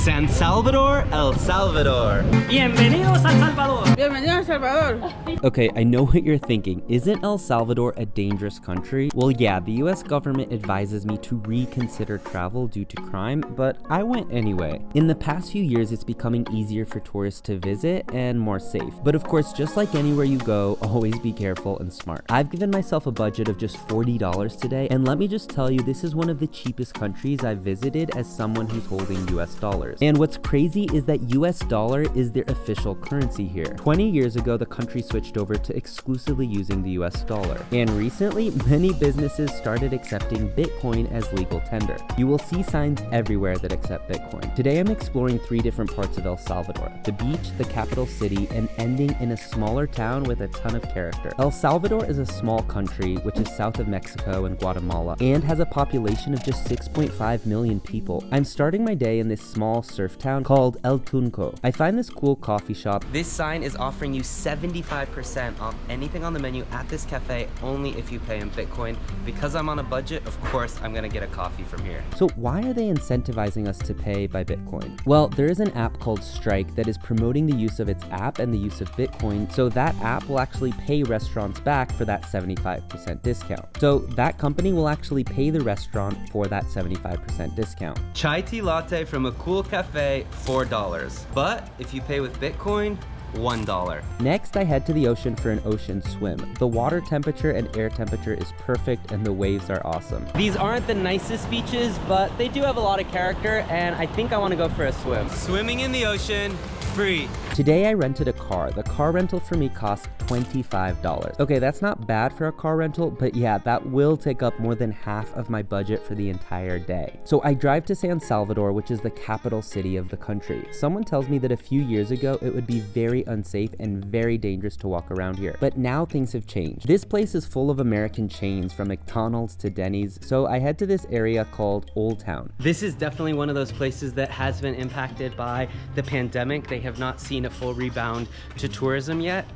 San Salvador, El Salvador. Bienvenidos a El Salvador. Bienvenido a Salvador. Okay, I know what you're thinking. Isn't El Salvador a dangerous country? Well, yeah, the US government advises me to reconsider travel due to crime, but I went anyway. In the past few years, it's becoming easier for tourists to visit and more safe. But of course, just like anywhere you go, always be careful and smart. I've given myself a budget of just $40 today, and let me just tell you, this is one of the cheapest countries I've visited as someone who's holding US dollars. And what's crazy is that US dollar is their official currency here. 20 years ago, the country switched over to exclusively using the US dollar. And recently, many businesses started accepting Bitcoin as legal tender. You will see signs everywhere that accept Bitcoin. Today, I'm exploring 3 different parts of El Salvador: the beach, the capital city, and ending in a smaller town with a ton of character. El Salvador is a small country, which is south of Mexico and Guatemala, and has a population of just 6.5 million people. I'm starting my day in this small surf town called El Tunco. I find this cool coffee shop. This sign is offering you 75% off anything on the menu at this cafe only if you pay in Bitcoin. Because I'm on a budget, of course, I'm gonna get a coffee from here. So why are they incentivizing us to pay by Bitcoin? Well, there is an app called Strike that is promoting the use of its app and the use of Bitcoin, so that app will actually pay restaurants back for that 75% discount. So that company will actually pay the restaurant for that 75% discount. Chai tea latte from a cool cafe, $4. But if you pay with Bitcoin, $1. Next, I head to the ocean for an ocean swim. The water temperature and air temperature is perfect and the waves are awesome. These aren't the nicest beaches, but they do have a lot of character, and I think I want to go for a swim. Swimming in the ocean, free. Today I rented a car. The car rental for me cost $25. Okay, that's not bad for a car rental, but yeah, that will take up more than half of my budget for the entire day. So I drive to San Salvador, which is the capital city of the country. Someone tells me that a few years ago, it would be very unsafe and very dangerous to walk around here. But now things have changed. This place is full of American chains from McDonald's to Denny's, so I head to this area called Old Town. This is definitely one of those places that has been impacted by the pandemic. They have not seen a full rebound to tourism yet.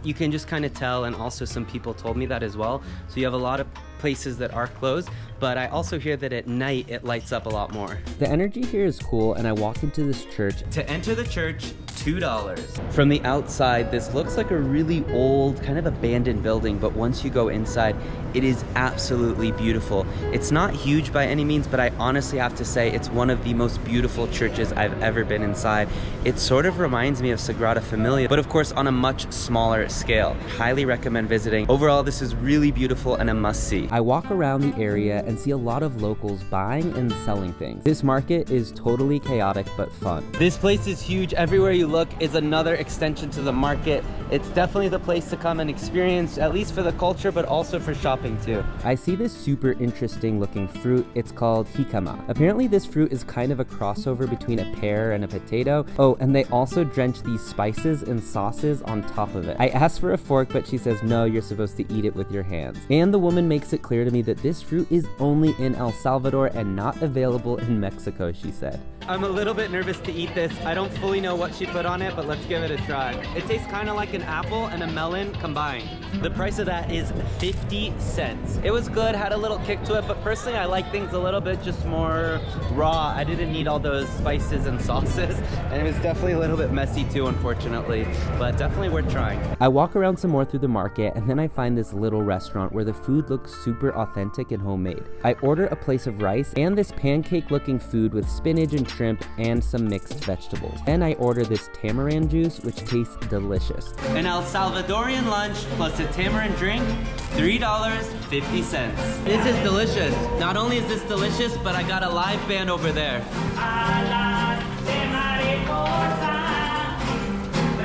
You can just kind of tell, and also some people told me that as well. So you have a lot of places that are closed, but I also hear that at night it lights up a lot more. The energy here is cool, and I walk into this church. To enter the church, $2. From the outside, this looks like a really old, kind of abandoned building, but once you go inside, it is absolutely beautiful. It's not huge by any means, but I honestly have to say it's one of the most beautiful churches I've ever been inside. It sort of reminds me of Sagrada Familia, but of course on a much smaller scale. Highly recommend visiting. Overall, this is really beautiful and a must-see. I walk around the area and see a lot of locals buying and selling things. This market is totally chaotic but fun. This place is huge. Everywhere you look is another extension to the market. It's definitely the place to come and experience, at least for the culture, but also for shopping too. I see this super interesting looking fruit. It's called jicama. Apparently this fruit is kind of a crossover between a pear and a potato. Oh, and they also drench these spices and sauces on top of it. I asked for a fork, but she says, no, you're supposed to eat it with your hands. And the woman makes it clear to me that this fruit is only in El Salvador and not available in Mexico, she said. I'm a little bit nervous to eat this. I don't fully know what she put on it, but let's give it a try. It tastes kind of like an apple and a melon combined. The price of that is 50 cents. It was good, had a little kick to it, but personally I like things a little bit just more raw. I didn't need all those spices and sauces, and it was definitely a little bit messy too, unfortunately, but definitely worth trying. I walk around some more through the market, and then I find this little restaurant where the food looks super authentic and homemade. I order a place of rice and this pancake looking food with spinach and shrimp and some mixed vegetables. Then I order this tamarind juice, which tastes delicious. An El Salvadorian lunch plus a tamarind drink, $3.50. This is delicious. Not only is this delicious, but I got a live band over there.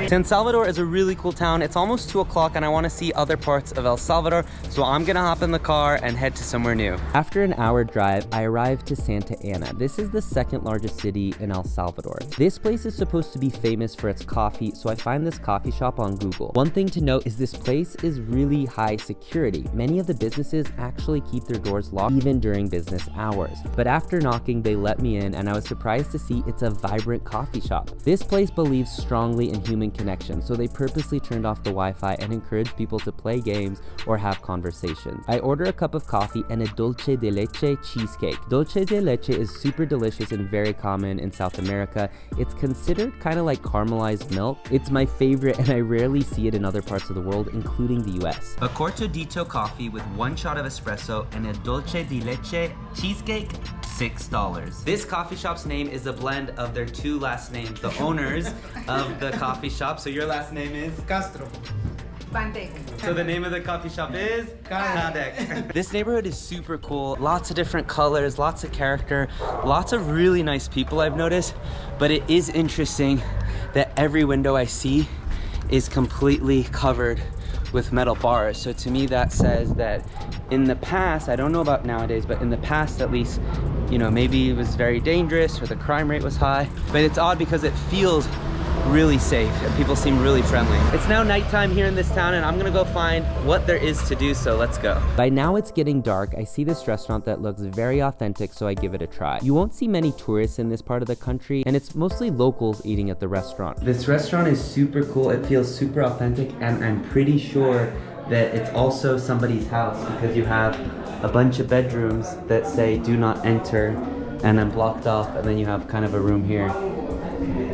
San Salvador is a really cool town. It's almost 2 o'clock and I want to see other parts of El Salvador, so I'm gonna hop in the car and head to somewhere new. After an hour drive, I arrived to Santa Ana. This is the second largest city in El Salvador. This place is supposed to be famous for its coffee, so I find this coffee shop on Google. One thing to note is this place is really high security. Many of the businesses actually keep their doors locked even during business hours. But after knocking, they let me in and I was surprised to see it's a vibrant coffee shop. This place believes strongly in human connection, so they purposely turned off the Wi-Fi and encouraged people to play games or have conversations. I order a cup of coffee and a dulce de leche cheesecake. Dulce de leche is super delicious and very common in South America. It's considered kind of like caramelized milk. It's my favorite and I rarely see it in other parts of the world, including the US. A cortadito coffee with 1 shot of espresso and a dulce de leche cheesecake, $6. This coffee shop's name is a blend of their 2 last names, the owners of the coffee shop. So your last name is? Castro. Bandek. So the name of the coffee shop is? Kadek. This neighborhood is super cool. Lots of different colors, lots of character, lots of really nice people I've noticed. But it is interesting that every window I see is completely covered with metal bars. So to me that says that in the past, I don't know about nowadays, but in the past at least, you know, maybe it was very dangerous or the crime rate was high. But it's odd because it feels really safe and people seem really friendly. It's now nighttime here in this town and I'm gonna go find what there is to do, so let's go. By now it's getting dark. I see this restaurant that looks very authentic, so I give it a try. You won't see many tourists in this part of the country, and it's mostly locals eating at the restaurant. This restaurant is super cool. It feels super authentic, and I'm pretty sure that it's also somebody's house because you have a bunch of bedrooms that say do not enter and then blocked off, and then you have kind of a room here.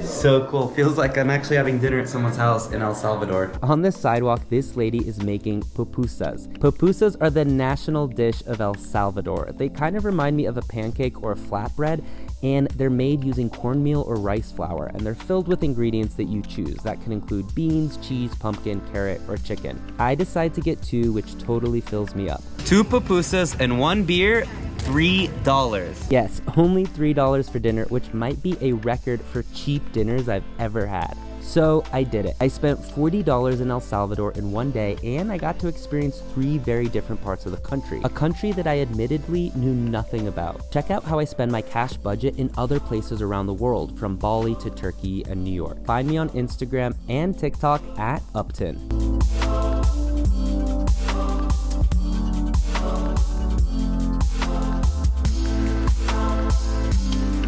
So cool. Feels like I'm actually having dinner at someone's house in El Salvador. On this sidewalk, this lady is making pupusas. Pupusas are the national dish of El Salvador. They kind of remind me of a pancake or a flatbread, and they're made using cornmeal or rice flour, and they're filled with ingredients that you choose. That can include beans, cheese, pumpkin, carrot, or chicken. I decide to get 2, which totally fills me up. 2 pupusas and 1 beer, $3. Yes, only $3 for dinner, which might be a record for cheap dinners I've ever had. So I did it. I spent $40 in El Salvador in 1 day, and I got to experience 3 very different parts of the country. A country that I admittedly knew nothing about. Check out how I spend my cash budget in other places around the world, from Bali to Turkey and New York. Find me on Instagram and TikTok at Upton.